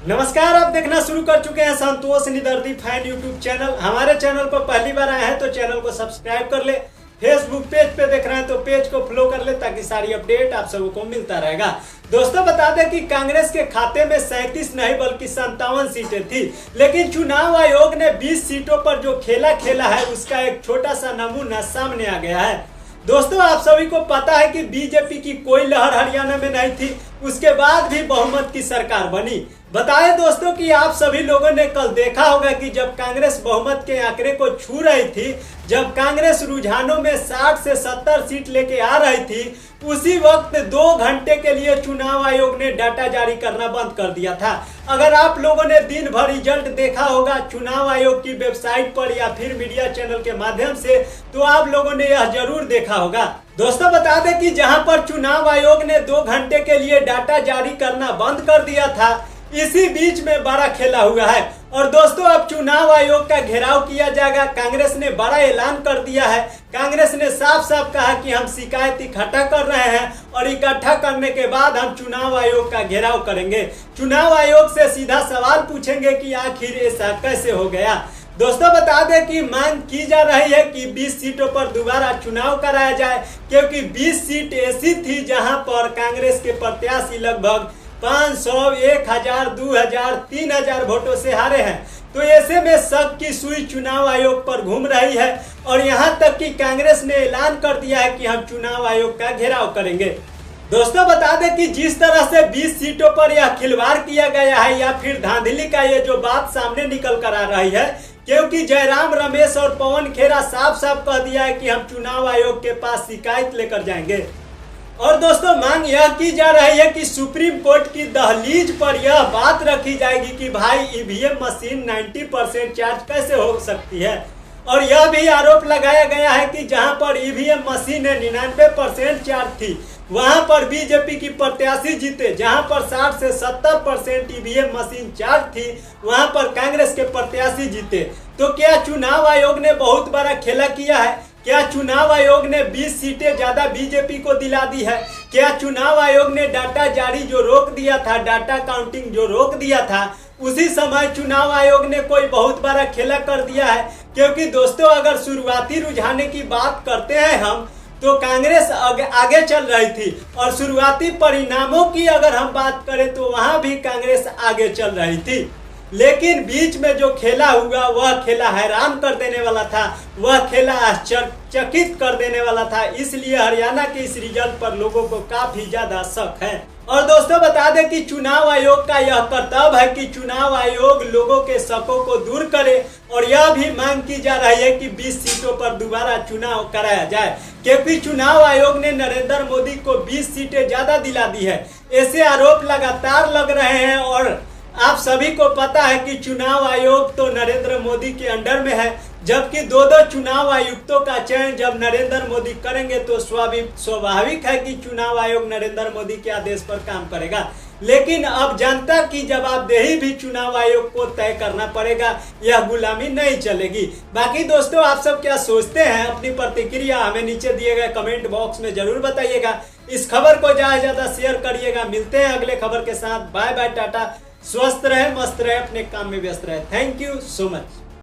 नमस्कार, आप देखना शुरू कर चुके हैं संतोष निदर्दी फैन यूट्यूब चैनल। हमारे चैनल पर पहली बार आए हैं तो चैनल को सब्सक्राइब कर ले। फेसबुक पेज पे देख रहे हैं तो पेज को फॉलो कर ले ताकि सारी अपडेट आप सबको मिलता रहेगा। दोस्तों बता दें कि कांग्रेस के खाते में 37 नहीं बल्कि 57 सीटें थी, लेकिन चुनाव आयोग ने 20 सीटों पर जो खेला है उसका एक छोटा सा नमूना सामने आ गया है। दोस्तों आप सभी को पता है कि बीजेपी की कोई लहर हरियाणा में नहीं थी, उसके बाद भी बहुमत की सरकार बनी। बताएं दोस्तों कि आप सभी लोगों ने कल देखा होगा कि जब कांग्रेस बहुमत के आंकड़े को छू रही थी, जब कांग्रेस रुझानों में 60 से 70 सीट लेके आ रही थी, उसी वक्त 2 घंटे के लिए चुनाव आयोग ने डाटा जारी करना बंद कर दिया था। अगर आप लोगों ने दिन भर रिजल्ट देखा होगा चुनाव आयोग की वेबसाइट पर या फिर मीडिया चैनल के माध्यम से, तो आप लोगों ने यह जरूर देखा होगा। दोस्तों बता दें कि जहां पर चुनाव आयोग ने 2 घंटे के लिए डाटा जारी करना बंद कर दिया था, इसी बीच में बड़ा खेला हुआ है। और दोस्तों अब चुनाव आयोग का घेराव किया जाएगा। कांग्रेस ने बड़ा ऐलान कर दिया है। कांग्रेस ने साफ साफ कहा कि हम शिकायत इकट्ठा कर रहे हैं और इकट्ठा करने के बाद हम चुनाव आयोग का घेराव करेंगे। चुनाव आयोग से सीधा सवाल पूछेंगे कि आखिर ऐसा कैसे हो गया। दोस्तों बता दें कि मांग की जा रही है कि 20 सीटों पर दोबारा चुनाव कराया जाए, क्योंकि 20 सीट ऐसी थी जहां पर कांग्रेस के प्रत्याशी लगभग 500, 1000, 2000, 3000 वोटों से हारे हैं। तो ऐसे में शक की सुई चुनाव आयोग पर घूम रही है और यहां तक कि कांग्रेस ने ऐलान कर दिया है कि हम चुनाव आयोग का घेराव करेंगे। दोस्तों बता दें कि जिस तरह से 20 सीटों पर यह खिलवाड़ किया गया है या फिर धांधली का ये जो बात सामने निकल कर आ रही है, क्योंकि जयराम रमेश और पवन खेरा साफ साफ कह दिया है कि हम चुनाव आयोग के पास शिकायत लेकर जाएंगे। और दोस्तों मांग यह की जा रही है कि सुप्रीम कोर्ट की दहलीज पर यह बात रखी जाएगी कि भाई ईवीएम मशीन 90% चार्ज कैसे हो सकती है। और यह भी आरोप लगाया गया है कि जहां पर ईवीएम मशीन 99% चार्ज थी, वहां पर बीजेपी की प्रत्याशी जीते। जहां पर 60 से 70% ईवीएम मशीन चार्ज थी, वहां पर कांग्रेस के प्रत्याशी जीते। तो क्या चुनाव आयोग ने बहुत बड़ा खेला किया है? क्या चुनाव आयोग ने 20 सीटें ज्यादा बीजेपी को दिला दी है? क्या चुनाव आयोग ने डाटा जारी जो रोक दिया था, डाटा काउंटिंग जो रोक दिया था, उसी समय चुनाव आयोग ने कोई बहुत बड़ा खेला कर दिया है? क्योंकि दोस्तों अगर शुरुआती रुझाने की बात करते हैं हम, तो कांग्रेस आगे चल रही थी और शुरुआती परिणामों की अगर हम बात करें तो वहां भी कांग्रेस आगे चल रही थी। लेकिन बीच में जो खेला हुआ वह खेला हैरान कर देने वाला था, वह खेला आश्चर्यचकित कर देने वाला था। इसलिए हरियाणा के इस रिजल्ट पर लोगों को काफी ज्यादा शक है। और दोस्तों बता दें कि चुनाव आयोग का यह कर्तव्य है कि चुनाव आयोग लोगों के शकों को दूर करे और यह भी मांग की जा रही है कि 20 सीटों पर दोबारा चुनाव कराया जाए, क्योंकि चुनाव आयोग ने नरेंद्र मोदी को 20 सीटें ज्यादा दिला दी है। ऐसे आरोप लगातार लग रहे हैं और आप सभी को पता है कि चुनाव आयोग तो नरेंद्र मोदी के अंडर में है, जबकि 2 चुनाव आयुक्तों का चयन जब नरेंद्र मोदी करेंगे तो स्वाभाविक है कि चुनाव आयोग नरेंद्र मोदी के आदेश पर काम करेगा। लेकिन अब जनता की जवाबदेही भी चुनाव आयोग को तय करना पड़ेगा, यह गुलामी नहीं चलेगी। बाकी दोस्तों आप सब क्या सोचते हैं? अपनी प्रतिक्रिया हमें नीचे दिए गए कमेंट बॉक्स में जरूर बताइएगा। इस खबर को ज्यादा शेयर करिएगा। मिलते हैं अगले खबर के साथ। Bye bye, tata. स्वस्थ रहे, मस्त रहे, अपने काम में व्यस्त रहे। Thank you so much.